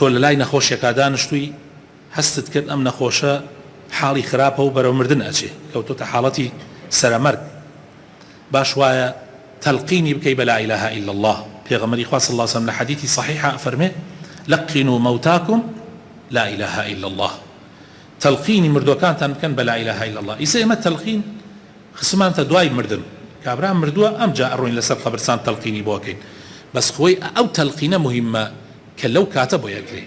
تۆ لە لای نەخۆشیەکە دانیشتووی هەستت کرد ئەم نەخۆشە حاڵی خراپە و بەرەو مردن ئەچێ کەوتۆتە حاڵەتی سەرەمەرگ باش وایە تەلقینی بکەی بە لا إله إلا الله پێغەمبەری خوا صلی الله عليه وسلم لە حەدیثی صحیحە فەرمێ لقنوا موتاكم لا إله إلا الله تەلقینی مردوەکانتان بکەن بە لا إله إلا الله ئیسا ئێمە تەلقین خسمانتە دوای مردن کابرا مردووە ئەمجا ئەڕۆین لەسەر قەبرستان تەلقینی بۆ بکەین بەس خۆی ئەو تەلقینە مهمە کە لەو کاتە بۆ یەکرێ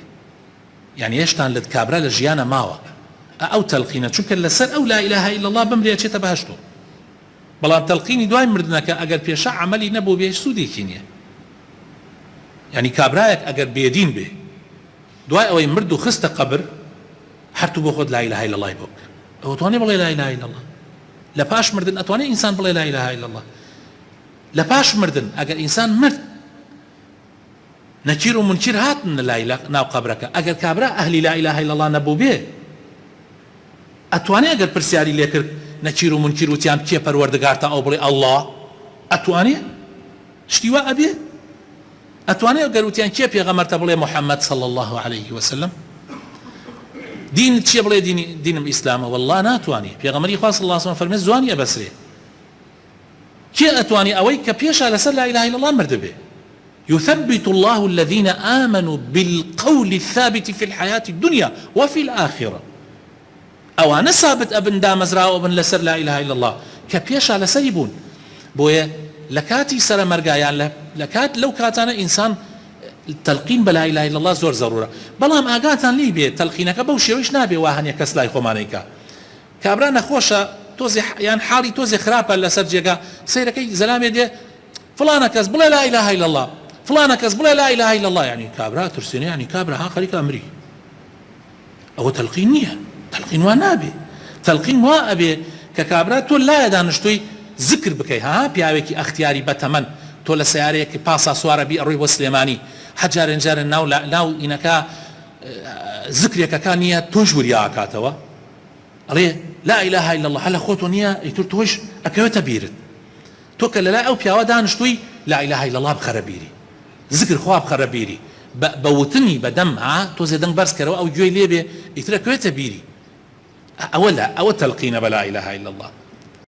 یعنی هێشتان لە کابرا لە ژیانە ماوە ئەو تەلقینە چونکە لەسەر ئەو لا إله إلا الله بمرێ چێتە بەهەشتۆ بەڵام تەلقینی دوای مردنەکە ئەگەر پێشە عەمەلی نەبوو بێ سوودێکی نییە یعنی کابرایەک ئەگەر بێدین بێ دوای ئەوەی مرد و خستە قەبر هەرتوو بۆ خۆت لا إله إلا الله بۆ بکە ئەوە توانێ بڵێ لا إله إلا الله لە پاش مردن ئەتوانێ ئینسان بڵێ لا إله إلا الله لە پاش مردن ئەگەر ئینسان مرد نەکیر و منکر هاتن ناو قەبرەکە ئەگەر کابرا ئەهلی لا إله إلا الله نەبوو بێ ئەتوانێ ئەگەر پرسیاری لێ کرد نەکیر و منکر وتیان کێ پەروەردگارتە ئەو بڵێ ئەڵڵا ئەتوانێ شتی وا ئەبێ ئەتوانێ ئەگەر وتیان کێ پێغەمبەرتە بڵێ محەممەد صلی الله عليه وسلم دین چیە بڵێ دینم ئیسلامە والله ناتوانێ پێغەمبەری خوا صلی الله عليه وسلم فەرمێ زوانی ئەبەسرێ کێ ئەتوانی ئەوەی کە پێشە لەسەر لا إله إلا الله مردبێ يثبت الله الذين آمنوا بالقول الثابت في الحياة الدنيا وفي الآخرة ئەوانە سابت ئەبن دامەزراوە بن لەسەر لا إله إلا الله کە پێشە لەسەری بوون بۆیە لە کاتی سەرەمەرگایان لە کات لەو کاتانە ئینسان تەلقین بە لا إله إلا الله زۆر زەڕورە بەڵام ئاگاتان لی بێ تەلقینەکە بەو شێوەیەش نابێ وا هەنێ کەس لای خۆمانەیکە کابرا نەخۆشە تۆزێ یان حاڵی تۆزێ خراپە لەسەر جێگا سەیرەکەی زەلامێ دێ فڵانە کەس بڵێ لا إله إلا الله فڵانە کەس بڵێ لا إله إلا الله یعنی کابرا ترسێنێ یعنی کابرا ها خەریکە ئەمری ئەوە تەلقین نییە تەلقین وا نابێ تەلقین وا ئەبێ کە کابرا تۆ لایە دانیشتووی ذکر بکەی ها پیاوێکی ئەختیاری بەتەمەن تۆ لە سیارەیەکی پاسا سوارە بی ئەڕۆی بۆ سلێمانی حەجارێن جارن ناو ئینەکە ذکرێکەکە نییە تۆش وریە ئاکاتەوە ئەڵێ لا إله إلا الله هەلە خۆتۆ نییە ئیتر تۆش ئەکەوێتە بیرت تۆ کە لەلای ئەو پیاوە دانیشتووی لا إله إلا الله بخەرە بیری ذکر خوا بخەرە بیری بەوتنی بەدەم ها تۆ زێدەنگ بەرز کەرەوە ئەو گوێی لێبێ ئیتر ئەکەوێتە بیری ئەوە تەلقینە بە لا إله إلا الله